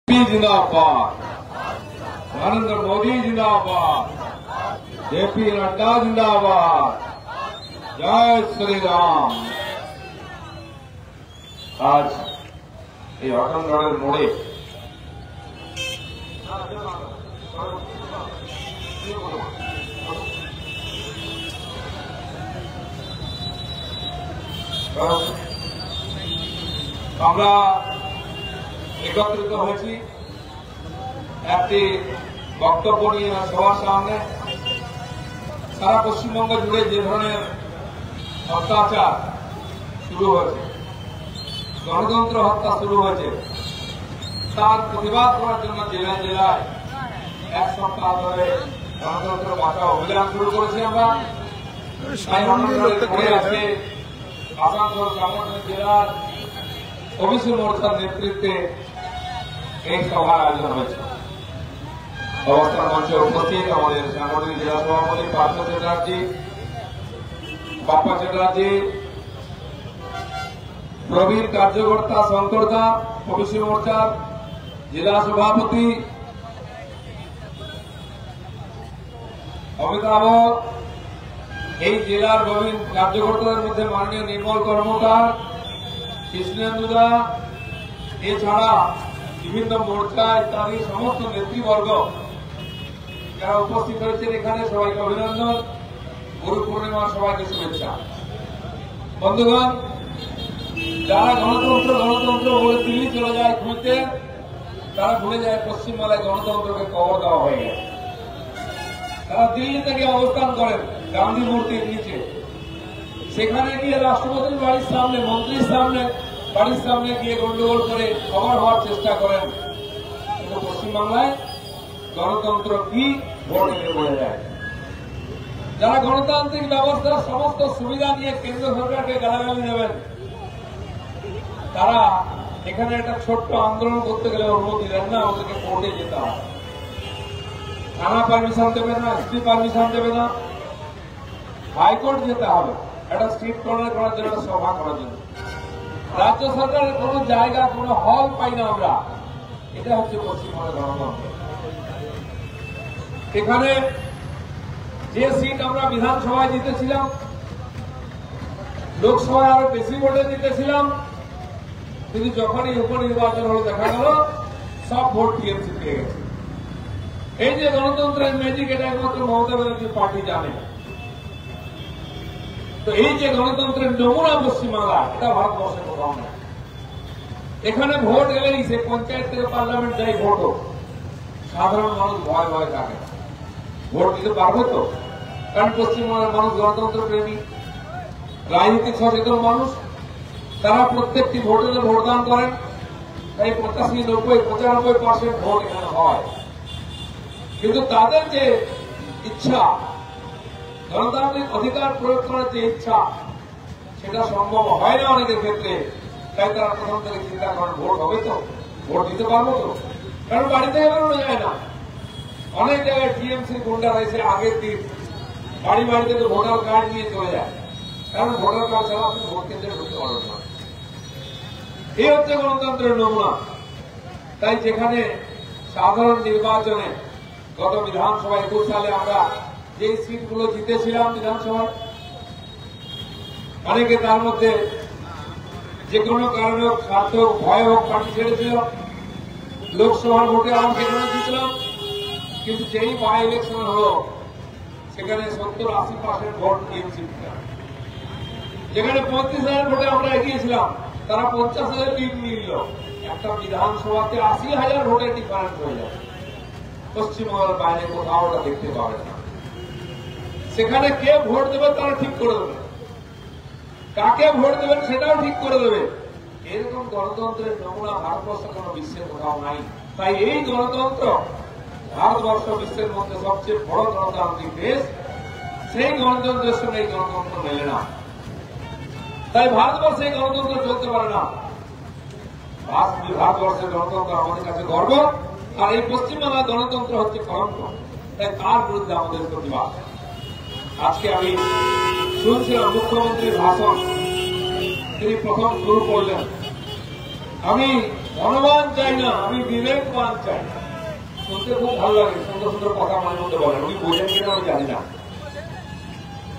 जिंदाबाद, नरेंद्र मोदी जिंदाबाद, जेपी नड्डा जिंदाबाद, जय श्री राम। आज এই অটলগড়ের মোড়ে আমরা একত্রিত হয়েছি একটি বক্তব্য নিয়ে সবার সামনে। সারা পশ্চিমবঙ্গ জুড়ে যে ধরনের অত্যাচার শুরু হয়েছে, গণতন্ত্র হত্যা শুরু হয়েছে, তার প্রতিবাদ করার জন্য জেলায় জেলায় এক সপ্তাহ ধরে গণতন্ত্র বাঁচাও অভিযান শুরু করেছি আমরা। আজকে আসানসোল সংগঠনের জেলার ওবিসি মোর্চার নেতৃত্বে এই সভার আয়োজন হয়েছে। অবস্থান মঞ্চে উপস্থিত আমাদের সাংগঠনিক জেলা সভাপতি পার্থ চ্যাটার্জি, বাপ্পা চ্যাটার্জি, প্রবীণ কার্যকর্তা শঙ্কর দা, ওবিসি মোর্চার জেলা সভাপতি অমিতাভ, এই জেলার প্রবীণ কার্যকর্তাদের মধ্যে মাননীয় নির্মল কর্মকার, কৃষ্ণেন্দু দা, এছাড়া বিভিন্ন মোর্চা ইত্যাদি সমস্ত নেতৃবর্গ যারা উপস্থিত হয়েছেন এখানে সবাইকে অভিনন্দন, গুরু পূর্ণিমার সবাইকে শুভেচ্ছা। বন্ধুগণ, যারা গণতন্ত্র গণতন্ত্র বলে দিল্লি চলে যায় খুঁজতে, তারা ভুলে যায় পশ্চিমবাংলায় গণতন্ত্রকে কবর দেওয়া হয়ে গেছে। তারা দিল্লি থেকে অবস্থান করেন গান্ধী মূর্তির নিচে, সেখানে গিয়ে রাষ্ট্রপতির বাড়ির সামনে, মন্ত্রীর সামনে, বাড়ির সামনে গিয়ে গন্ডগোল করে খবর হওয়ার চেষ্টা করেন। কিন্তু পশ্চিমবাংলায় গণতন্ত্র কি ভোট এনে বলে যায়। যারা গণতান্ত্রিক ব্যবস্থার সমস্ত সুবিধা নিয়ে কেন্দ্র সরকারকে গালাগালি দেবেন, তারা এখানে একটা ছোট্ট আন্দোলন করতে গেলে অনুমতি দেন না, ওদেরকে কোর্টে যেতে হয়। থানা পারমিশন দেবে না, এসপি পারমিশন দেবে না, হাইকোর্ট যেতে হবে একটা স্ট্রিট কর্নার করার জন্য, একটা সভা করার জন্য। রাজ্য সরকারের কোন জায়গা, কোন হল পাই না আমরা। এটা হচ্ছে পশ্চিমবঙ্গের গণতন্ত্র। এখানে যে সিট আমরা বিধানসভায় জিতেছিলাম, লোকসভায় আরো বেশি ভোটে জিতেছিলাম, কিন্তু যখনই উপনির্বাচন হলো দেখা গেল সব ভোট টিএমসি পেয়ে গেছে। এই যে গণতন্ত্রের ম্যাজিক, এটা একমাত্র মমতা ব্যানার্জি পার্টি জানে। তো এই যে গণতন্ত্রের নমুনা পশ্চিমবাংলা, এটা ভারতবর্ষের কোথাও নেই। এখানে ভোট গেলেই সে পঞ্চায়েত থেকে পার্লামেন্ট যাই ভোট হোক, সাধারণ মানুষ ভয় ভয় থাকে, ভোট দিতে পারবে তো? কারণ পশ্চিমবাংলার মানুষ গণতন্ত্র প্রেমী, রাজনীতি সচেতন মানুষ, তারা প্রত্যেকটি ভোটে ভোটদান করেন। তাই 85, 90, 95% ভোট এখানে হয়। কিন্তু তাদের যে ইচ্ছা, গণতান্ত্রিক অধিকার প্রয়োগ করার যে ইচ্ছা, সেটা সম্ভব হয় না অনেকের ক্ষেত্রে। তাই তারা প্রথম থেকে চিন্তা করেন ভোট হবে তো, ভোট দিতে পারবো তো, কারণ বাড়ি থেকে বেরোনো যায় না। অনেক জায়গায় টিএমসি গুন্ডারা এসে আগের দিন বাড়ি বাড়িতে তো ভোটার কার্ড নিয়ে চলে যায়, কারণ ভোটার কার্ড ছাড়া আপনি ভোট কেন্দ্রে ঢুকতে পারবেন না। এই হচ্ছে গণতন্ত্রের নমুনা। তাই যেখানে সাধারণ নির্বাচনে গত বিধানসভা 21 সালে আমরা যে সিটগুলো জিতেছিলাম বিধানসভায়, অনেকে তার মধ্যে যে কোনো কারণে হোক, স্বার্থ হোক, ভয় হোক, পার্টি ছেড়েছিল। লোকসভার ভোটে আমরা সেখানে জিতলাম, কিন্তু যেই বাই ইলেকশন হলো সেখানে 70-80% ভোট টিএমসি। যেখানে 35,000 ভোটে আমরা এগিয়েছিলাম, তারা 50,000 লিড নিয়ে নিল। একটা বিধানসভাতে 80,000 ভোটের ডিফারেন্স হয়ে যায়। পশ্চিমবঙ্গের বাইরে কোথাও ওটা দেখতে পাবে না। সেখানে কে ভোট দেবে তারা ঠিক করে দেবে, কাকে ভোট দেবেন সেটাও ঠিক করে দেবে। এরকম গণতন্ত্রের নমুনা ভারতবর্ষে কোন বিশ্বের কোথাও নাই। তাই এই গণতন্ত্র, ভারতবর্ষ বিশ্বের মধ্যে সবচেয়ে বড় গণতান্ত্রিক দেশ, সেই গণতন্ত্রের সঙ্গে এই গণতন্ত্র মেলে না। তাই ভারতবর্ষে এই গণতন্ত্র চলতে পারে না। ভারতবর্ষের গণতন্ত্র আমাদের কাছে গর্ব, আর এই পশ্চিমবাংলার গণতন্ত্র হচ্ছে কলঙ্ক। তাই তার বিরুদ্ধে আমাদের প্রতিবাদ। আজকে আমি শুনছিলাম মুখ্যমন্ত্রীর ভাষণ, তিনি প্রথম শুরু করলেন, আমি ধনবান চাই না, আমি বিবেকবান চাই। শুনতে খুব ভালো লাগে, সুন্দর সুন্দর কথা মাঝে মধ্যে বলেন, উনি বোঝেন কিনা আমি জানি না।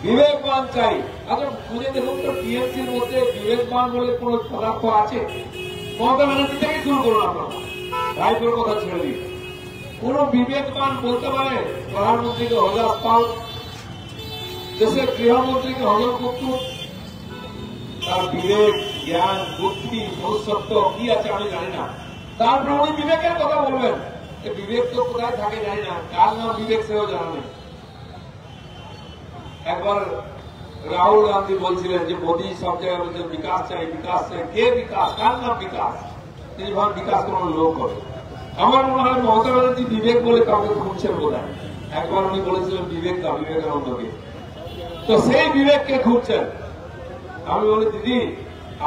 বিবেকবান চাই। আচ্ছা খুঁজে দেখুন তো টিএমসির মধ্যে বিবেকবান বলে কোন পদার্থ আছে? মমতা ব্যানার্জি থেকে শুরু করুন আপনারা, রায়পুর কথা ছেড়ে দিন। কোন বিবেকবান বলতে পারে প্রধানমন্ত্রীকে হজার পাল, দেশের গৃহমন্ত্রীকে হজর করতুন? তার বিবেক, জ্ঞান, বুদ্ধি, মনুষ্যত্ব কি আছে আমি জানি না। তারপরে উনি বিবেকের কথা বলবেন, বিবেক তো কোথায় থাকে জানি না, কার নাম বিবেক সেও জানা নেই। একবার রাহুল গান্ধী বলছিলেন যে মোদী সব জায়গায় বলছেন বিকাশ চাই, বিকাশ চাই। কে বিকাশ? কার নাম বিকাশ? তিনি ভাবেন বিকাশ কোন লোক করে। আমার মনে হয় মমতা ব্যানার্জি বিবেক বলে কাউকে খুঁজছেন বোধ হয়। একবার উনি বলেছিলেন বিবেক দা, বিবেকানন্দকে, তো সেই বিবেককে খুঁজছেন। আমি বলি দিদি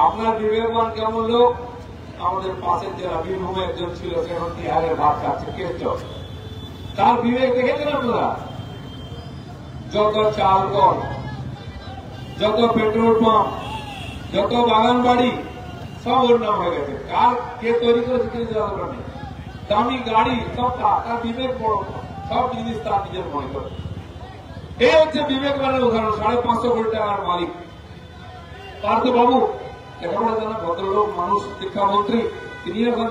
আপনার বিবেকবান কেমন লোক? আমাদের পাশের জেলা বীরভূমে একজন ছিল, সে এখন তিহারের ভাত খাচ্ছে, কেষ্টর। তার বিবেক দেখেছেন আপনারা? যত চাল কল, যত পেট্রোল পাম্প, যত বাগান বাড়ি, সব ওর নাম হয়ে গেছে। কার কে তৈরি করেছে কিন্তু দরকার নেই। দামি গাড়ি সব তার বিবেক বড়, সব জিনিস তার নিজের মনে করে। এই হচ্ছে বিবেকবানের উদাহরণ। 550 কোটি টাকার মালিক পার্থ বাবু, লেখাপড়া জানা ভদ্রলোক মানুষ, শিক্ষামন্ত্রী, তিনি এখন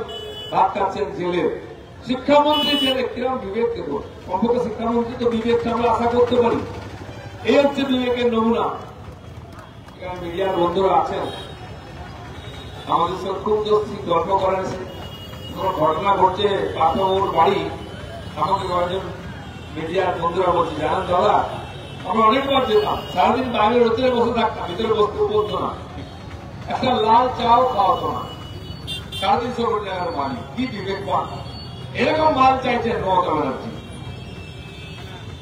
ভাত খাচ্ছেন জেলে। শিক্ষামন্ত্রী জেলে, কিরম বিবেক দেব? কমপক্ষে শিক্ষামন্ত্রী তো বিবেকটা আমরা আশা করতে পারি। এই হচ্ছে বিবেকের নমুনা। মিডিয়ার বন্ধুরা আছেন, আমাদের সব খুব দোষী গল্প করেন, কোন ঘটনা ঘটছে পাথর বাড়ি, আমাকে কয়েকজন মিডিয়ার বন্ধুরা বলছে জানান দাদা আমরা অনেকবার যেতাম, সারাদিন বাইরে রোদে বসে থাকতাম, ভিতরে বসতে বলতো না, একটা লাল চাও খাওয়াতো না, 350 কোটি টাকার মালিক। কি বিবেকবান! এরকম মাল চাইছেন মমতা ব্যানার্জি।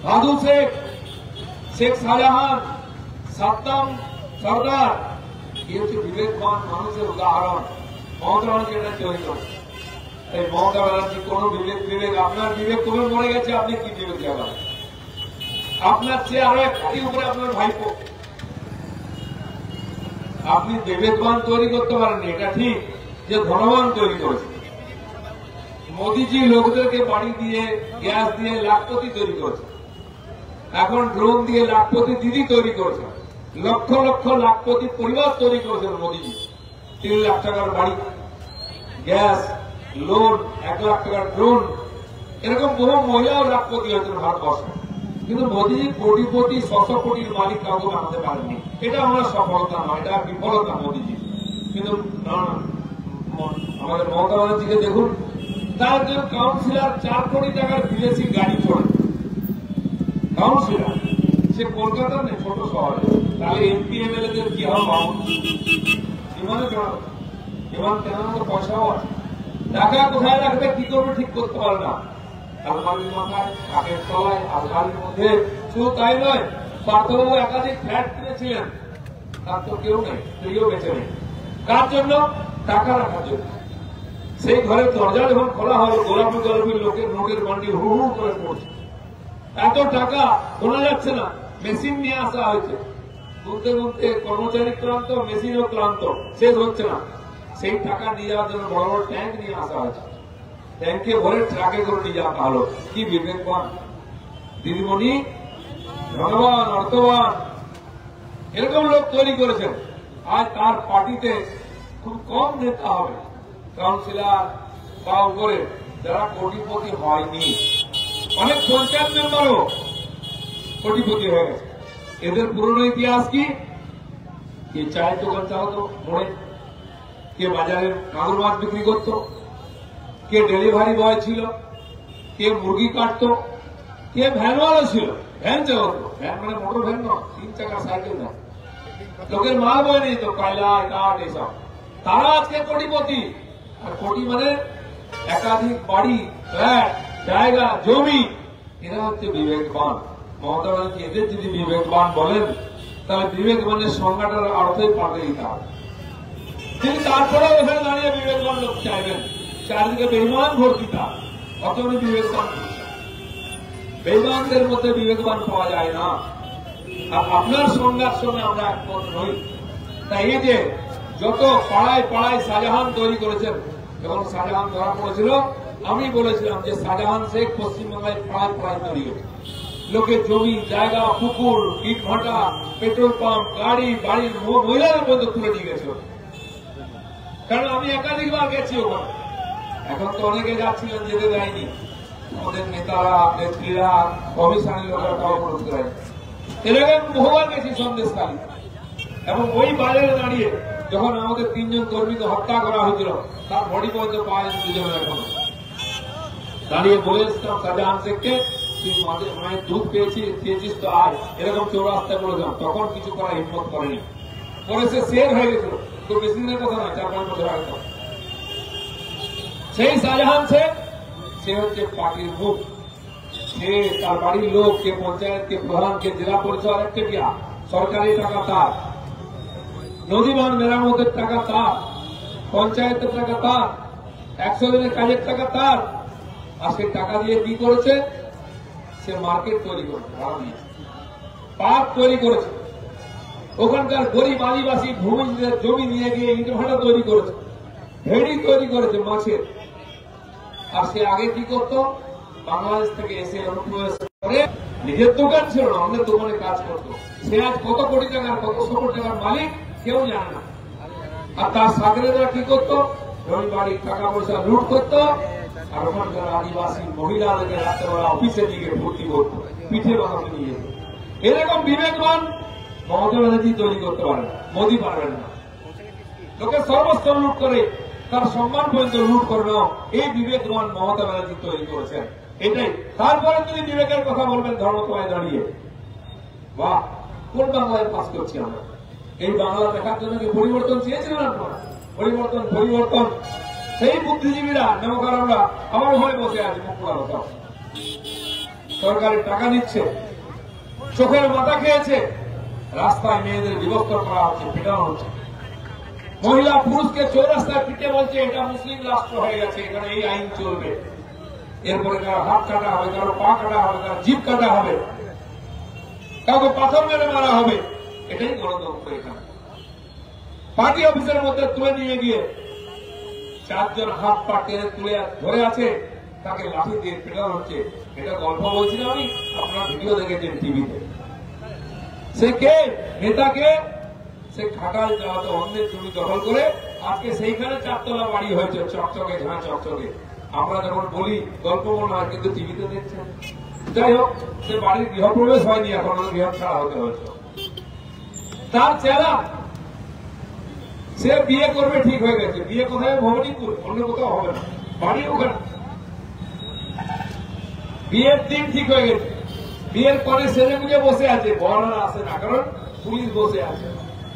বাদু শেখ, শেখ শাহজাহান, সাদ্দাম, সরদার, কি হচ্ছে বিবেকবান মানুষের উদাহরণ। মমতা ব্যানার্জি এটা তৈরি করছে। এই মমতা ব্যানার্জি কোন বিবেক, আপনার বিবেক কবে মরে গেছে? আপনি কি বিবেক দেবেন? আপনার চেয়ে আরো এক খাটি উপরে আপনার ভাইপো। আপনি বিবেকবান তৈরি করতে পারেননি, এটা ঠিক, যে ধনবান তৈরি করেছে। মোদীজি লোকদেরকে বাড়ি দিয়ে, গ্যাস দিয়ে লাখপতি তৈরি করেছে। এখন ড্রোন দিয়ে লাখপতি দিদি তৈরি করেছে। লক্ষ লক্ষ লাখপতি পরিবার তৈরি করেছেন মোদীজি। 3 লাখ টাকার বাড়ি, গ্যাস, লোন, 1 লাখ টাকার ড্রোন, এরকম বহু মহিলাও লাখপতি হয়েছেন ভারতবর্ষে। কিন্তু মোদীজি কোটিপতি, 600 কোটির মালিক কাউকে বানাতে পারেননি। এটা আমরা সফলতা নয়, এটা বিফলতা মোদীজি। কিন্তু আমাদের মমতা ব্যানার্জিকে দেখুন, তার একজন কাউন্সিলর 4 কোটি টাকার বিদেশি গাড়ি চড়ে। কাউন্সিলর, সে কলকাতা নেই, ছোট শহরে। তাহলে এমপি এমএলএ দের কি হবে? বিমানে চড়াবে, বিমান কেনার মতো পয়সাও আছে। টাকা কোথায় রাখবে, কি করবে ঠিক করতে পারে না। আলমারির মাথায়, কাঠের তলায়, আলমারির মধ্যে। শুধু তাই নয়, পার্থবাবু একাধিক ফ্ল্যাট কিনেছিলেন, তার তো কেউ নেই, কেউ বেঁচে নেই। কার জন্য? টাকা রাখার জন্য। সেই ঘরের দরজা যখন খোলা হয়, গোলাপি গোলাপি লোকের নোটের বান্ডি হু হু করে পড়ছে। এত টাকা শোনা যাচ্ছে না, মেশিন নিয়ে আসা হয়েছে। গুনতে গুনতে কর্মচারী ক্লান্ত, মেশিনও ক্লান্ত, শেষ হচ্ছে না। সেই টাকা নিয়ে যাওয়ার জন্য বড় বড় ট্যাঙ্ক নিয়ে আসা হয়েছে। ট্যাঙ্কে ভরে ট্রাকে করে নিয়ে যাওয়া হলো। কি বিবেকবান দিদিমণি, ধনবান, অর্থবান, এরকম লোক তৈরি করেছেন। আজ তার পার্টিতে খুব কম নেতা হবে, কাউন্সিলর বা উপরে, যারা কোটিপতি হয়নি। অনেক পঞ্চায়েত মেম্বারও কোটিপতি হয়ে গেছে। এদের পুরনো ইতিহাস কি? কে চায়ের দোকান চালাতো মোড়ে, কে বাজারে মাগুর মাছ বিক্রি করত, কে ডেলিভারি বয় ছিল, কে মুরগি কাটত, কে ভ্যানওয়ালা ছিল, ভ্যান চালাতো। ভ্যান মানে মোটর ভ্যান নয়, 3 চাকা সাইকেল না, লোকের মাল বয়ে নিত, কয়লা, কাঠ, এসব। তারা আজকে কোটিপতি। আর কোটি মানে একাধিক বাড়ি, ফ্ল্যাট, জায়গা, জমি। এরা হচ্ছে বিবেকবান। মমতা ব্যানার্জি এদের যদি বিবেকবান বলেন, তাহলে বিবেকবানের সংজ্ঞাটার অর্থই পাল্টে দিতে হবে। তিনি তারপরেও এখানে দাঁড়িয়ে বিবেকবান লোক চাইবেন, চারদিকে বেইমান ভর্তি, তার অত বিবেকবান। বেইমানদের মধ্যে বিবেকবান পাওয়া যায় না। আর আপনার সংজ্ঞার সঙ্গে আমরা একমত নই। তাই এই যে যত পাড়ায় পাড়ায় শাহজাহান তৈরি করেছেন, যখন শাহজাহান ধরা পড়েছিল আমি বলেছিলাম যে শাহজাহান শেখ পশ্চিমবাংলায় প্রায় প্রায় তৈরি হয়েছে। লোকের জমি জায়গা পুকুর ইট ভাটা পেট্রোল পাম্প গাড়ি বাড়ির মহিলাদের মধ্যে তুলে নিয়ে গেছে। কারণ আমি একাধিকবার গেছি ওখানে। এখন তো অনেকে যাচ্ছিলেন, যেতে দেয়নি আমাদের নেতারা নেত্রীরা কমিশনের লোকেরা কাউ করতে দেয়। এলাকায় বহুবার গেছি সন্দেশকালী, এবং ওই বাজারে দাঁড়িয়ে যখন আমাদের 3 জন কর্মীকে হত্যা করা হয়েছিল তার বডি পর্যন্ত পাওয়া যায় দুজনের। এখন দাঁড়িয়ে বলে এসছিলাম শাহজাহান শেখকে, তুই মায়ের দুধ খেয়েছিস তো আর এরকম চৌরাস্তায় বলে যাও। তখন কিছু করার হিম্মত করেনি, পরে সে শের হয়ে গেছিল। তো বেশি দিনের কথা নয়, 4-5 বছর আগে। সেই শাহজাহান শেখ সে হচ্ছে পার্টির মুখ। সে তার বাড়ির লোক, কে পঞ্চায়েত, কে প্রধান, কে জেলা পরিষদ, একটা সরকারি টাকা তার, নদী বাঁধ মেরামতের টাকা তার, পঞ্চায়েতের টাকা তার, 100 দিনের কাজের টাকা তার। আর সে টাকা দিয়ে কি করেছে? সে মার্কেট তৈরি করেছে, পার্ক তৈরি করেছে। ওখানকার গরিব আদিবাসী ভূমিদের জমি নিয়ে গিয়ে ইটভাটা তৈরি করেছে, ভেড়ি তৈরি করেছে মাছের। আর সে আগে কি করত? বাংলাদেশ থেকে এসে অনুপ্রবেশ করে নিজের দোকান ছিল না, অন্যের দোকানে কাজ করত। সে আজ কত কোটি টাকার, কত শত টাকার মালিক কেউ জানে না। আর তার সাগরেরা কি করত? জমি বাড়ির টাকা পয়সা লুট করত। আর ওখানকার আদিবাসী মহিলাদেরকে রাত্রেবেলা অফিসে নিয়ে ভর্তি করত, পিঠে বানাতে নিয়ে যেত। এরকম বিবেকবান মমতা ব্যানার্জি তৈরি করতে পারেন, মোদী পারবেন না। লোকের সর্বস্তর লুট করে, তার সম্মান পর্যন্ত লুট করে নাও, এই বিবেকবান মমতা ব্যানার্জি তৈরি করেছেন। এটাই। তারপরে যদি বিবেকের কথা বলবেন ধর্মতলায় দাঁড়িয়ে, বাহ, কোন বাংলায় পাস করছি আমরা? এই বাংলা দেখার জন্য কি পরিবর্তন চেয়েছিলেন আপনারা? পরিবর্তন পরিবর্তন সেই বুদ্ধিজীবীরা নেমকাররা আমার ভয়ে বসে আছে। মুখ সরকারের টাকা নিচ্ছে, চোখের মাথা খেয়েছে, রাস্তায় মেয়েদের বিভক্ত করা হচ্ছে, পিটানো হচ্ছে। মহিলা পুরুষকে চৌরাস্তায় পিটে বলছে এটা মুসলিম রাষ্ট্র হয়ে গেছে, এখানে এই আইন চলবে। এরপরে কারো হাত কাটা হবে, কারো পা কাটা হবে, কারো জিভ কাটা হবে, কাউকে পাথর মেরে মারা হবে। এটাই গণতন্ত্র। এখানে পার্টি অফিসের মধ্যে তুলে নিয়ে গিয়ে 4 জন হাত পা টেনে তুলে ধরে আছে, তাকে লাঠি দিয়ে পেটানো হচ্ছে। এটা গল্প বলছি না আমি, আপনারা ভিডিও দেখেছেন টিভিতে। সে কে? নেতাকে সে খাটাল যাওয়াতে অন্যের জমি দখল করে আজকে সেইখানে 4 তলা বাড়ি হয়েছে, চকচকে ঝাঁ চকচকে। আমরা যখন বলি গল্প মনে হয়, কিন্তু টিভিতে দেখছেন। যাই হোক, সে বাড়ির গৃহপ্রবেশ হয়নি, এখন গৃহ ছাড়া হতে হয়েছে। তার চেহারা, সে বিয়ে করবে ঠিক হয়ে গেছে। বিয়ে কোথায়? ভবানীপুর, অন্য কোথাও হবে না, বাড়ি ওখানে। বিয়ের দিন ঠিক হয়ে গেছে, বিয়ের পরে সেজে গুজে বসে আছে। বড়রা আসে না, কারণ পুলিশ বসে আছে,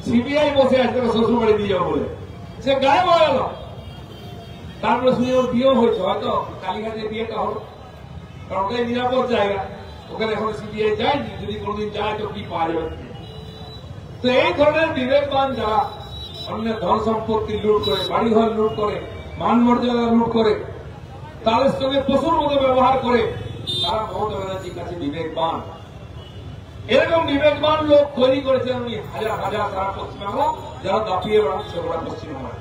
সিবিআই বসে আছে, শ্বশুর বাড়ি দিয়ে যাবো বলে। সে গায়েব হয়ে গেল। তারপরে শুনে ওর বিয়েও হয়েছে, হয়তো কালীঘাটে বিয়েটা হলো, কারণ ওটাই নিরাপদ জায়গা। ওখানে এখন সিবিআই যায়নি, যদি কোনদিন যায় তো কি পাওয়া যাবে। তো এই ধরনের বিবেকবান যারা অন্যের ধন সম্পত্তি লুট করে, বাড়িঘর লুট করে, মান মর্যাদা লুট করে, তাদের সঙ্গে পশুর মতো ব্যবহার করে, তারা মমতা ব্যানার্জির কাছে বিবেকবান। এরকম বিবেকবান লোক তৈরি করেছেন উনি হাজার হাজার সারা পশ্চিমবাংলা, যারা দাপিয়ে বেড়াচ্ছে ওরা পশ্চিমবাংলায়।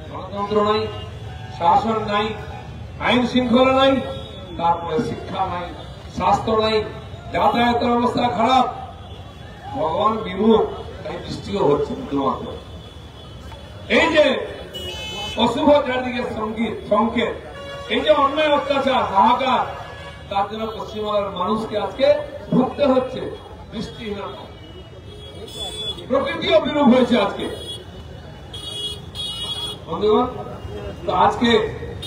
গণতন্ত্র নাই, শাসন নাই, আইন শৃঙ্খলা নাই, তারপরে শিক্ষা নাই, স্বাস্থ্য নাই, যাতায়াতের অবস্থা খারাপ। ভগবান বিমুখ, তাই বৃষ্টিও হচ্ছে শুধুমাত্র। এই যে অশুভ চারদিকে সংকেত, এই যে অন্যায় অত্যাচার হাহাকার, তার জন্য পশ্চিমবাংলার মানুষকে আজকে ভুগতে হচ্ছে বৃষ্টিহীনতা। প্রকৃতিও বিরূপ হয়েছে আজকে। বন্ধুগণ, তো আজকে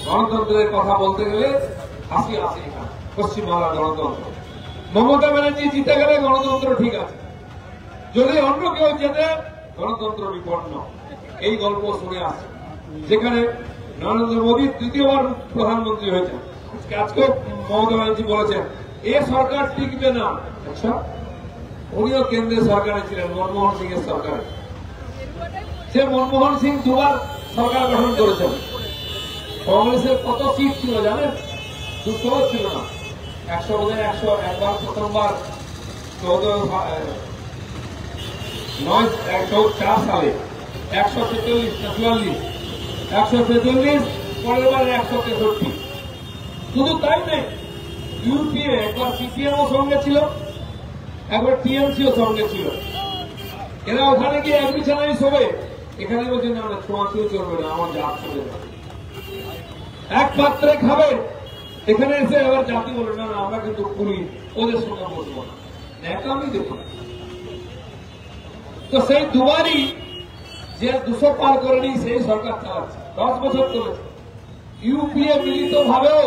গণতন্ত্রের কথা বলতে গেলে হাসি আসে। এখানে পশ্চিমবাংলার গণতন্ত্র, মমতা ব্যানার্জি জিতে গেলে গণতন্ত্র ঠিক আছে, যদি অন্য কেউ জেতে গণতন্ত্র বিপন্ন। এই গল্প শুনে আসছে, যেখানে নরেন্দ্র মোদী 3য়বার প্রধানমন্ত্রী হয়েছেন। আজকেও মমতা ব্যানার্জি বলেছেন এ সরকার টিকবে না। আচ্ছা, উনিও কেন্দ্রের সরকারে ছিলেন, মনমোহন সিং এর সরকারে। সে মনমোহন সিং 2বার সরকার গঠন করেছেন। কংগ্রেসের কত সিট ছিল জানেন? 200 ছিল না, 100 বোধহয় 100 একবার, প্রথমবার 2004 সালে 144 না 44, 146, পরের বার 163। শুধু তাই নেই, ইউপিএ একবার সিপিএম ও সঙ্গে ছিল, একবার টিএমসিও সঙ্গে ছিল। এরা ওখানে গিয়ে এক বিছানায় শোবে, এখানে বলছে না না ছোঁয়াছুঁই চলবে না, আমার জাত চলে যাবে। এক পাত্রে খাবে, এখানে এসে আবার জাতি বলে না না আমরা কিন্তু পুরি, ওদের সঙ্গে বসবো না। আমি দেখুন তো সেই দুবারই যে 200 পার করেনি সেই সরকার চালাচ্ছে, 10 বছর চলেছে। ইউপিএ মিলিত ভাবেও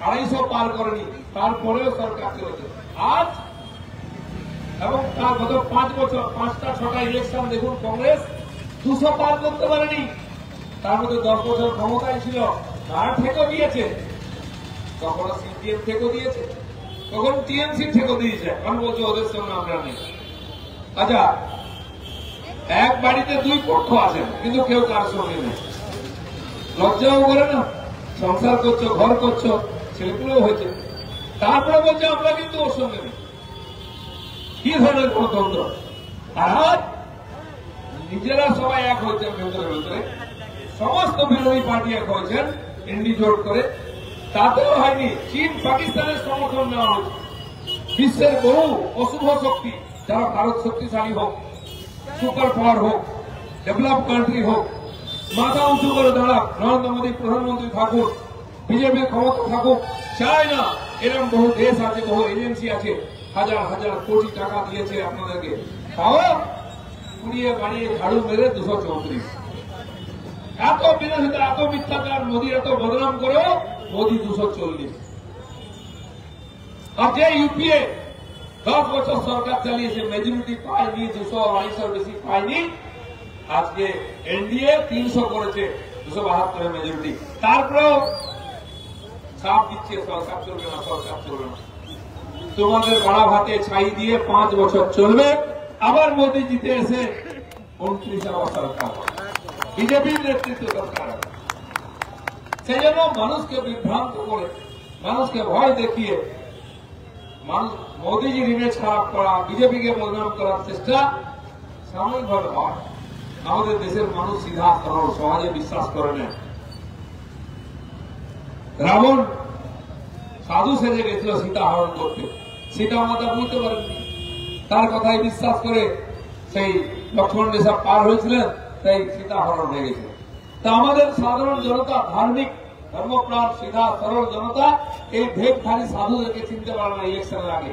250 পার করেনি, তারপরেও সরকার চলেছে। আজ এবং তার গত 5 বছর 5টা 6টা ইলেকশন দেখুন, কংগ্রেস 200 পার করতে পারেনি। তার মধ্যে 10 বছর ক্ষমতায় ছিল, তারা ঠেকো দিয়েছে, কখনো সিপিএম ঠেকো দিয়েছে, কখনো টিএমসি ঠেকো দিয়েছে। এখন বলছে ওদের সঙ্গে আমরা নেই। আচ্ছা, এক বাড়িতে 2 পক্ষ আছেন, কিন্তু কেউ কার সঙ্গে নেই, লজ্জাও করে না। সংসার করছো, ঘর করছো, ছেলেগুলোও হয়েছে, তারপরে বলছে আমরা কিন্তু ওর সঙ্গে নেই। কি ধরনের গণতন্ত্র? আর নিজেরা সবাই এক হয়েছেন, ভেতরে ভেতরে সমস্ত বিরোধী পার্টি এক হয়েছেন এনডি জোট করে, তাতেও হয়নি। চীন পাকিস্তানের সমর্থন নেওয়া হয়েছে। বিশ্বের বহু অশুভ শক্তি, যারা ভারত শক্তিশালী হোক, সুপার পাওয়ার হোক, ডেভেলপ কান্ট্রি হোক, মাথা উঁচু করে দাঁড়াক, নরেন্দ্র মোদী প্রধানমন্ত্রী থাকুক, বিজেপির ক্ষমতা থাকুক, চায় না। এরকম বহু দেশ আছে, বহু এজেন্সি আছে, হাজার হাজার কোটি টাকা দিয়েছে আপনাদেরকে, তাও কুড়িয়ে বাড়িয়ে ঝাড়ু মেরে 234। এত বিরোধিতা, এত মিথ্যাচার, মোদী এত বদনাম করেও মোদী 240। আর যে ইউপিএ 10 বছর সরকার চালিয়েছে, মেজরিটি পায়নি, 200-250 বেশি পায়নি। আজকে এনডিএ 300 করেছে, 272 মেজরিটি। তারপরেও চাপ দিচ্ছে সরকার চলবে না, সরকার চলবে না। তোমাদের বাড়া ভাতে ছাই দিয়ে 5 বছর চলবে, আবার মোদী জিতে এসে 29 সরকার, বিজেপির নেতৃত্ব সরকার। সেই জন্য মানুষকে বিভ্রান্ত করে, মানুষকে ভয় দেখিয়ে মোদীজির ইমেজ খারাপ করা, বিজেপিকে বদনাম করার চেষ্টা সাময়িকভাবে হয়। আমাদের দেশের মানুষ সিধা সরল, সমাজে বিশ্বাস করে না। রাবণ সাধু সেজে গেছিল সীতা হরণ করতে, সীতা মাতা বুঝতে পারেননি, তার কথায় বিশ্বাস করে সেই লক্ষ্মণ রেখা পার হয়েছিলেন, তাই সীতা হরণ হয়ে গেছিল। তা আমাদের সাধারণ জনতা, ধার্মিক ধর্মপ্রাণ সিধা সরল জনতা এই ভেগধারী সাধুদেরকে চিনতে পারে না। ইলেকশনের আগে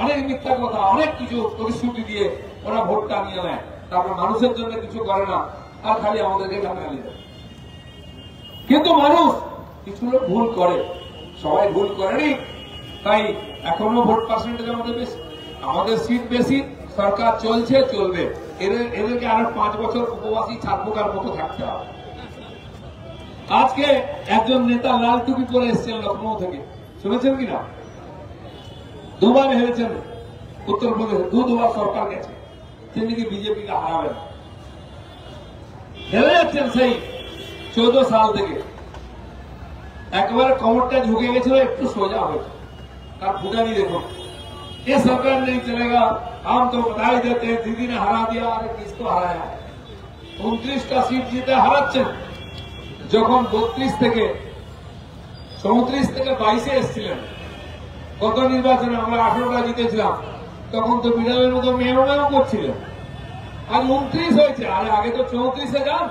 অনেক মিথ্যা কথা, অনেক কিছু প্রতিশ্রুতি দিয়ে ওরা ভোটটা নিয়ে নেয়, তারপর মানুষের জন্য কিছু করে না, আর খালি আমাদেরকে গালাগালি দেয়। কিন্তু মানুষ কিছু লোক ভুল করে, সবাই ভুল করেনি, তাই এখনো ভোট পার্সেন্টেজ আমাদের বেশি, আমাদের সিট বেশি, সরকার চলছে, চলবে। এদেরকে আরো 5 বছর উপবাসী ছাত্রকার মতো থাকতে হবে। আজকে একজন নেতা লাল টুপি পরে এসছেন লখনৌ থেকে, শুনেছেন কিনা? 2 বার হেরেছেন উত্তরপ্রদেশে, 2 সরকার গেছে, তিনি কি বিজেপিকে হারাবেন? হেরে যাচ্ছেন সেই 14 সাল থেকে। একবারে কমরটা ঝুঁকে গেছিল, একটু সোজা হয়েছে, তার ফুটানি দেখুন। ये सरकार नहीं चलेगा, हम तो बधाई देते हैं, दीदी ने हरा दिया। अरे किसको हराया? 29টা सीट जीते হারাচ্ছেন। যখন 32 থেকে 34 থেকে 22-এ এসেছিলেন, গত নির্বাচনে আমরা 18টা জিতেছিলাম, তখন তো বিড়ালের মতো মেয়েও করছিলেন। আজ 29 হয়েছে, আরে আগে তো 34-এ যান,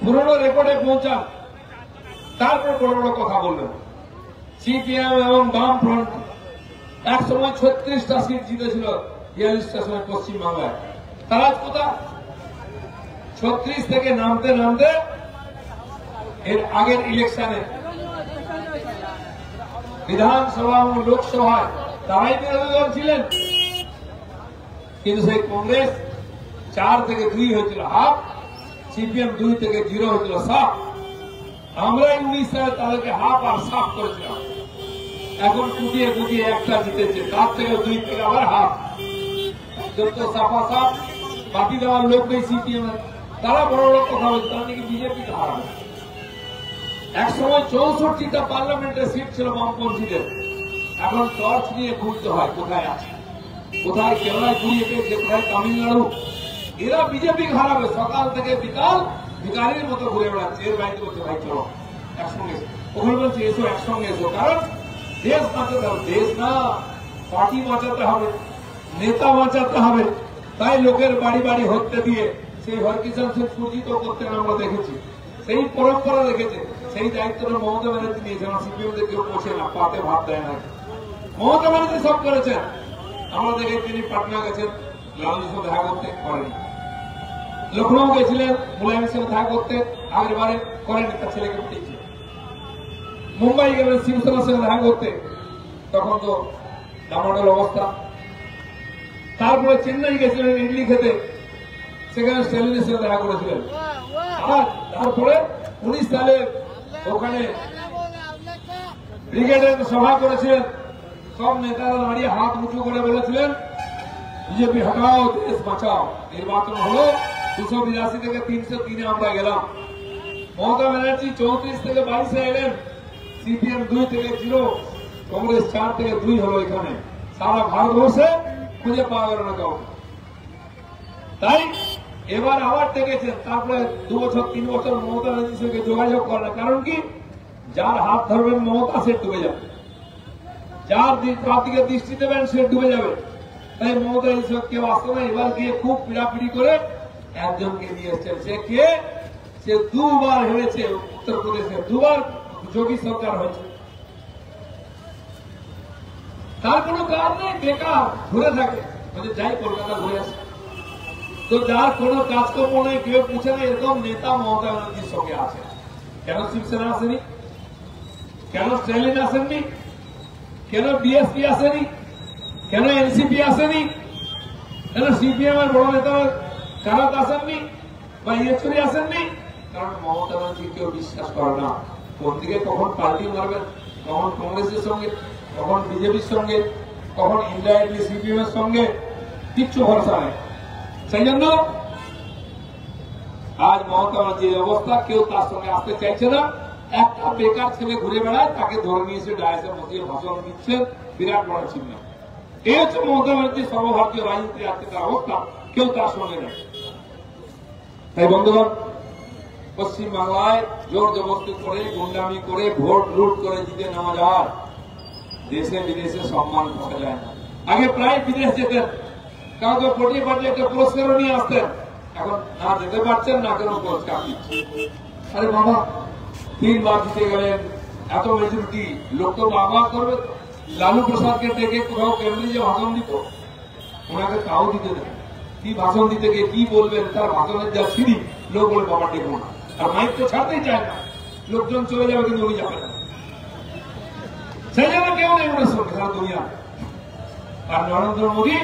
পুরোনো রেকর্ডে পৌঁছান, তারপর বড় বড় কথা বলবেন। সিপিএম এবং বামফ্রন্ট এক সময় 36টা সিট জিতেছিল 42টা সময় পশ্চিমবাংলায়, তারা কোথা 36 থেকে নামতে নামতে এর আগের ইলেকশনে বিধানসভা ও লোকসভায় তারাই বিরোধী দল ছিলেন। কিন্তু সেই কংগ্রেস 4 থেকে 2 হয়েছিল হাফ, সিপিএম 2 থেকে 0 হয়েছিল সাফ। আমরা 19 সালে তাদেরকে হাফ আর সাফ করেছিলাম। এখন কুটিয়ে কুটিয়ে একটা জিতেছে, তার থেকে 2 থেকে আবার হাফ। যত সাফা সাফ বাকি দেওয়ার লোক নেই সিপিএম, তারা বড় বড় কথা বলছে, তারা নাকি বিজেপিকে হারাবে। এক সময় 64টা পার্লামেন্টের সিট ছিল বামপন্থীদের, এখন টর্চ নিয়ে ঘুরতে হয় কোথায় আছে, কোথায় কেরালায় ঘুরিয়ে পেয়েছে, কোথায় তামিলনাড়ু। এরা বিজেপি হারাবে, সকাল থেকে বিকাল ভিখারির মতো ঘুরে বেড়াচ্ছে। এর বাড়িতে বলছে ভাই চলো একসঙ্গে, ওখানে বলছে এসো একসঙ্গে এসো। কারণ দেশ বাঁচাতে হবে, দেশ না পার্টি বাঁচাতে হবে, নেতা বাঁচাতে হবে। তাই লোকের বাড়ি বাড়ি হত্যা দিয়ে সেই হরকিষাণ সিং সুরজিত করতেন আমরা দেখেছি, সেই পরম্পরা রেখেছে। সেই দায়িত্বটা মমতা ব্যানার্জি নিয়েছেন। সিপিএমদের কেউ পোষে না, পাতে ভাত দেয় না, মমতা ব্যানার্জি সব করেছেন। আমরা দেখে তিনি পাটনা গেছেন লালুর সঙ্গে দেখা করতে, করেনি। লখনৌ গেছিলেন মুলায়মের সঙ্গে দেখা করতে, আগের বারে করেনি, তার ছেলেকে পাঠিয়েছে। মুম্বাই গেলেন শিবসেনার সঙ্গে দেখা করতে, তখন তো ডামাডোল অবস্থা। তারপরে চেন্নাই গেছিলেন ইডলি খেতে, সেখানে স্ট্যালিনের সঙ্গে দেখা করেছিলেন। আর তারপরে 19 সালে ওখানে ব্রিগেডের সভা করেছিলেন। সব নেতারা দাঁড়িয়ে হাত উঁচু করে বলেছিলেন বিজেপি হটাও, দেশ বাঁচাও। নির্বাচন হলো 282 থেকে 303-এ আমরা গেলাম। মমতা ব্যানার্জি 34 থেকে 22-এ এলেন। সিপিএম 2 থেকে 0, কংগ্রেস 4 থেকে 2 হলো। এখানে সারা ভারতবর্ষে খুঁজে পাওয়া গেল না কাউকে। তাই এবার আবার ডেকেছেন। তারপরে 2 বছর 3 বছর মমতা ব্যানার্জির সঙ্গে যোগাযোগ করে না। কারণ কি, যার হাত ধরবেন মমতা সে ডুবে যাবে, যার দিকে দৃষ্টি দেবেন সে ডুবে যাবে। তাই মমতা ব্যানার্জি কেউ আসতো না। এবার গিয়ে খুব পিড়াপিড়ি করে একজনকে নিয়ে এসছেন। সে কে? সে 2 বার হেরেছে উত্তরপ্রদেশে, 2 বার যোগী সরকার হয়েছে। তার কোনো কাজ নেই, বেকার ঘুরে থাকে, যাই কলকাতা ঘুরে আসে। তো যার কোনো কাজকর্ম নেই, কেউ পুছে না, এরকম নেতা মমতা ব্যানার্জির সঙ্গে আছে। কেন শিবসেনা আসেনি? কেন স্ট্যালিন আসেননি? কেন বিএসপি আসেনি? কেন এনসিপি আসেনি? কেন সিপিএম এর বড় নেতা কারাত আসেননি বা ইয়েচুরি আসেননি? কারণ মমতা ব্যানার্জি কেউ বিশ্বাস করে না। কোন দিকে কখন পার্টি মারবেন, কখন কংগ্রেসের সঙ্গে, কখন বিজেপির সঙ্গে, কখন ইনডাইরেক্টলি সিপিএম এর সঙ্গে, কিচ্ছু ভরসা নেই। সেই জন্য আজ মমতা ব্যানার্জির অবস্থা, কেউ তার সঙ্গে আসতে চাইছে না। একটা বেকার ছেলে ঘুরে বেড়ায়, তাকে ধরে নিয়ে এসে ডায়াসে বসিয়ে ভাষণ দিচ্ছেন, বিরাট বড় চিহ্ন। এই হচ্ছে মমতা ব্যানার্জির সর্বভারতীয় রাজনীতি আজকে তার অবস্থা, কেউ তার সঙ্গে নেই। তাই বন্ধুগণ, পশ্চিম বাংলায় জোর জবরদস্তি করে, গুন্ডামি করে, ভোট লুট করে জিতে নেওয়া যায়। দেশে বিদেশে সম্মান পাওয়া যায় না। আগে প্রায় বিদেশ যেতেন, কাউকে পটিয়ে পাঠিয়ে একটা পুরস্কারও নিয়ে আসতেন। এখন না যেতে পারছেন না, কেন পুরস্কার দিচ্ছে। আরে বাবা, 3 বার জিতে গেলেন, এত মেজরিটি, লোক তো বাবা করবে। লালু প্রসাদকে ডেকে কোথাও কেন্দ্রে ভাষণ দিত, ওনাকে তাও দিতে দেন। কি ভাষণ দিতে গিয়ে কি বলবেন, তার ভাষণের যা সিঁড়ি, লোক বলে বাবা ডেকবো না। আর মাইক তো ছাড়তেই চায় না, লোকজন চলে যাবে কিন্তু উনি যাবে না। সেই জন্য কেউ নেই ওনার সঙ্গে সারা দুনিয়া। আর নরেন্দ্র মোদী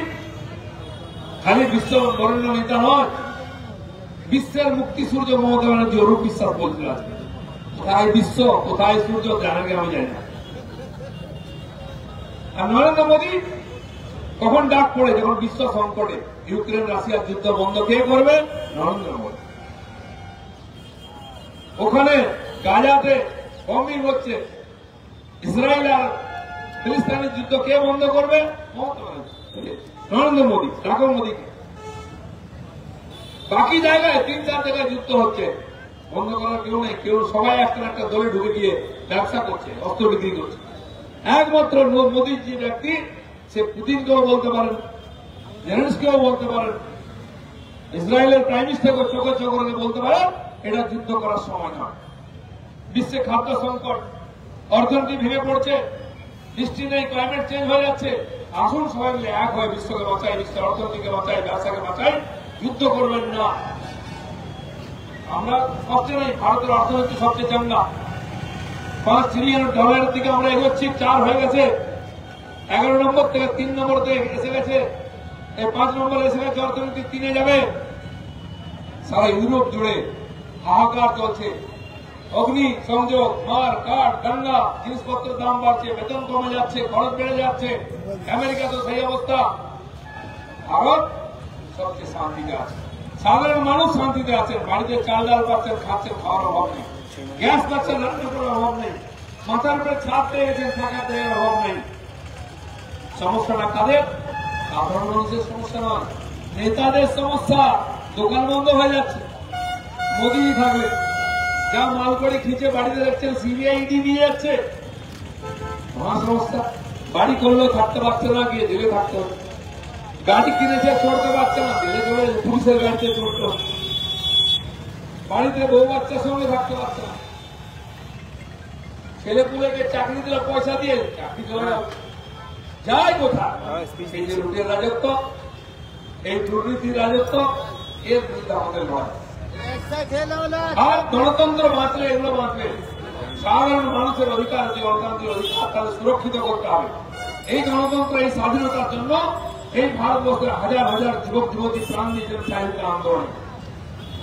খালি বিশ্ব বরেণ্য নেতা নয়, বিশ্বের মুক্তি সূর্য মমতা ব্যানার্জি অরূপ বিশ্বাস বলছিল। আজকে কোথায় বিশ্ব, কোথায় সূর্য, জানাকে আমি জানি না। আর নরেন্দ্র মোদী কখন ডাক পড়ে, যখন বিশ্ব সংকটে, ইউক্রেন রাশিয়ার যুদ্ধ বন্ধ কে করবে? নরেন্দ্র মোদী। ওখানে গাজাতে বম্বিং হচ্ছে, ইসরায়েল আর ফিলিস্তিনের যুদ্ধ কে বন্ধ করবে? নরেন্দ্র মোদী। ডাকো মোদীকে। বাকি জায়গায় 3-4 জায়গায় যুদ্ধ হচ্ছে, বন্ধ করার কেউ নেই। কেউ সবাই একটা একটা দলে ঢুকে গিয়ে ব্যবসা করছে, অস্ত্র বিক্রি করছে। একমাত্র মোদীর যে ব্যক্তি, সে পুতিনকেও বলতে পারেন, জেলেনস্কিও বলতে পারেন, ইসরায়েলের প্রাইম মিনিস্টারকে চোখে চোখ রেখে বলতে পারেন, এটা যুদ্ধ করার সময় নয়। বিশ্বে খাদ্য সংকট, অর্থনীতি ভেঙে পড়ছে, বৃষ্টি নেই, ক্লাইমেট চেঞ্জ হয়ে যাচ্ছে। আসুন সবাই মিলে এক হয়ে বিশ্বকে বাঁচাই, বিশ্বের অর্থনীতিকে বাঁচাই, ব্যবসাকে বাঁচাই। যুদ্ধ করবেন না। আমরা সবচেয়ে নেই, ভারতের অর্থনীতি সবচেয়ে চাঙ্গা। $5 ট্রিলিয়ন দিকে আমরা এগোচ্ছি, 4 হয়ে গেছে। 11 নম্বর থেকে 3 নম্বরতে এসে গেছে। এই 5 নম্বরে এসে গেছে, অর্থনীতি 3-এ যাবে। সারা ইউরোপ জুড়ে হাহাকার চলছে, অগ্নি সংযোগ, মার কাট, দাঙ্গা, জিনিসপত্রের দাম বাড়ছে, বেতন কমে যাচ্ছে, খরচ বেড়ে যাচ্ছে। আমেরিকা তো সেই অবস্থা। ভারত সবচেয়ে শান্তিতে আছে, সাধারণ মানুষ শান্তিতে আছেন। বাড়িতে চাল ডাল পাচ্ছেন, খাচ্ছেন, খাওয়ার অভাব নেই। গ্যাস পাচ্ছেন, রান্না করার অভাব নেই। মাথার উপরে ছাদ পেয়ে গেছেন, থাকা দেওয়ার অভাব নেই। সমস্যাটা কাদের? সাধারণ মানুষের সমস্যা নয়, নেতাদের সমস্যা। দোকান বন্ধ হয়ে যাচ্ছে, মোদি থাকলে যা মাল করে খিচে বাড়িতে দেখছেন সিবিআই ইডি নিয়ে যাচ্ছে। মহাসমস্যা। বাড়ি করলেও থাকতে পারছে না, গিয়ে জেলে থাকতে হবে। গাড়ি কিনেছে, চড়তে পারছে না, জেলে করে পুলিশের গাড়িতে চড়তে হবে। বাড়িতে বউ বাচ্চার সঙ্গে থাকতে পারছে না, ছেলে পুলেকে চাকরি দিলে পয়সা দিয়ে চাকরি চলে যায় কোথায়? এই যে লুটের রাজত্ব, এই দুর্নীতির রাজত্ব, এর বিরুদ্ধে আমাদের লড়াই। আর গণতন্ত্র বাঁচলে, এগুলো বাঁচলে সাধারণ মানুষের অধিকার, যে গণতান্ত্রিক অধিকার, তাদের সুরক্ষিত করতে হবে। এই গণতন্ত্র, এই স্বাধীনতার জন্য এই ভারতবর্ষের হাজার হাজার যুবক যুবতী প্রাণ দিয়েছেন স্বাধীনতা আন্দোলনে।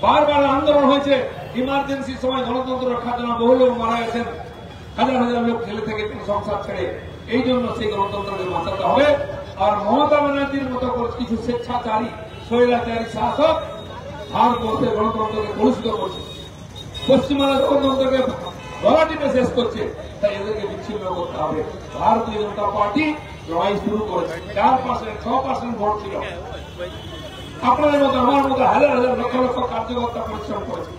বারবার আন্দোলন হয়েছে, ইমার্জেন্সির সময় গণতন্ত্র রক্ষার জন্য বহু লোক মারা গেছেন, হাজার হাজার লোক জেলে থেকে সংসার ছেড়ে। এই জন্য সেই গণতন্ত্রকে বাঁচাতে হবে। আর মমতা ব্যানার্জির মতো কিছু স্বেচ্ছাচারী স্বৈরাচারী শাসক ভারতবর্ষের গণতন্ত্রকে কলুষিত করছে, পশ্চিমবাংলার গণতন্ত্রকে গলা টিপে শেষ করছে। তাই এদেরকে বিচ্ছিন্ন করতে হবে। ভারতীয় জনতা পার্টি লড়াই শুরু করেছে। 4%, 6% ভোট ছিল। আপনাদের মতো, আমার মতো হাজার হাজার লক্ষ লক্ষ কার্যকর্তা পরিশ্রম করেছে।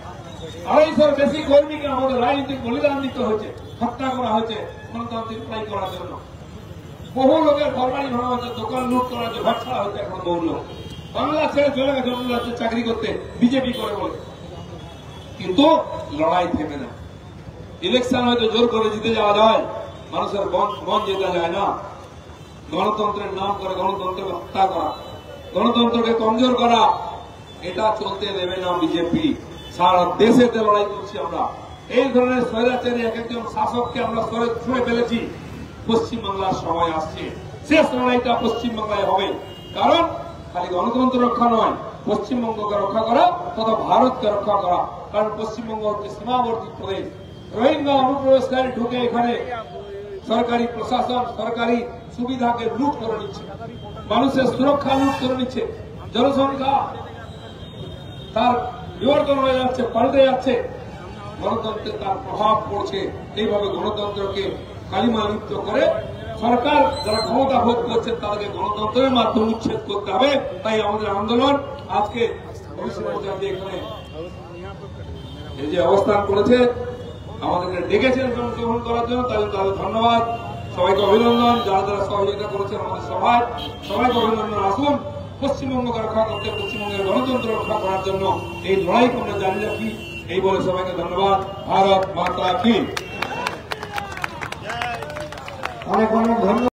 250 বেশি কর্মীকে আমাদের রাজনৈতিক বলিদান দিতে হয়েছে, হত্যা করা হয়েছে গণতান্ত্রিক লড়াই করার জন্য। বহু লোকের ঘরবাড়ি ভাঙা হয়েছে, দোকান লুট করা হয়েছে, ঘর ছাড়া হয়েছে। এখন বহু লোক বাংলা ছেড়ে চলে গেছে অন্য রাজ্যে চাকরি করতে, বিজেপি করে বলে। কিন্তু লড়াই থেমে না। ইলেকশন হয়তো জোর করে জিতে যাওয়া যায়, মানুষের মন জেতা যায় না। গণতন্ত্রের নাম করে গণতন্ত্রকে হত্যা করা, গণতন্ত্রকে কমজোর করা, এটা চলতে দেবে না বিজেপি। সারা দেশেতে লড়াই করছি আমরা। এই ধরনের স্বৈরাচারী এক একজন শাসককে আমরা ছুঁড়ে ফেলেছি। পশ্চিমবাংলার সময় আসছে, শেষ লড়াইটা পশ্চিমবাংলায় হবে। কারণ খালি গণতন্ত্র রক্ষা নয়, পশ্চিমবঙ্গকে রক্ষা করা তথা ভারতকে রক্ষা করা। কারণ পশ্চিমবঙ্গ হচ্ছে সীমাবর্তী প্রদেশ। রোহিঙ্গা অনুপ্রবেশকারী ঢুকে এখানে সরকারি প্রশাসন, সরকারি সুবিধাকে লুট করে নিচ্ছে, মানুষের সুরক্ষা লুট করে নিচ্ছে, জনসংখ্যা তার বিবর্তন হয়ে যাচ্ছে, পাল্টে যাচ্ছে। গণতন্ত্রে তার প্রভাব পড়ছে। এইভাবে গণতন্ত্রকে কালিমা লিপ্ত করে সরকার যারা ক্ষমতা ভোগ করছে তাদেরকে গণতন্ত্রের মাধ্যমে উচ্ছেদ করতে হবে। তাই আমাদের আন্দোলন আজকে এখানে এই যে অবস্থান করেছে, আমাদেরকে ডেকেছেন অংশগ্রহণ করার জন্য, তাদের ধন্যবাদ, সবাইকে অভিনন্দন। যারা যারা সহযোগিতা করেছেন আমাদের সভায়, সবাইকে অভিনন্দন। আসুন পশ্চিমবঙ্গকে রক্ষা করতে, পশ্চিমবঙ্গের গণতন্ত্র রক্ষা করার জন্য এই লড়াইকে আমরা জারি রাখি। এই বলে সবাইকে ধন্যবাদ। ভারত মাতা কি। অনেক অনেক ধন্যবাদ।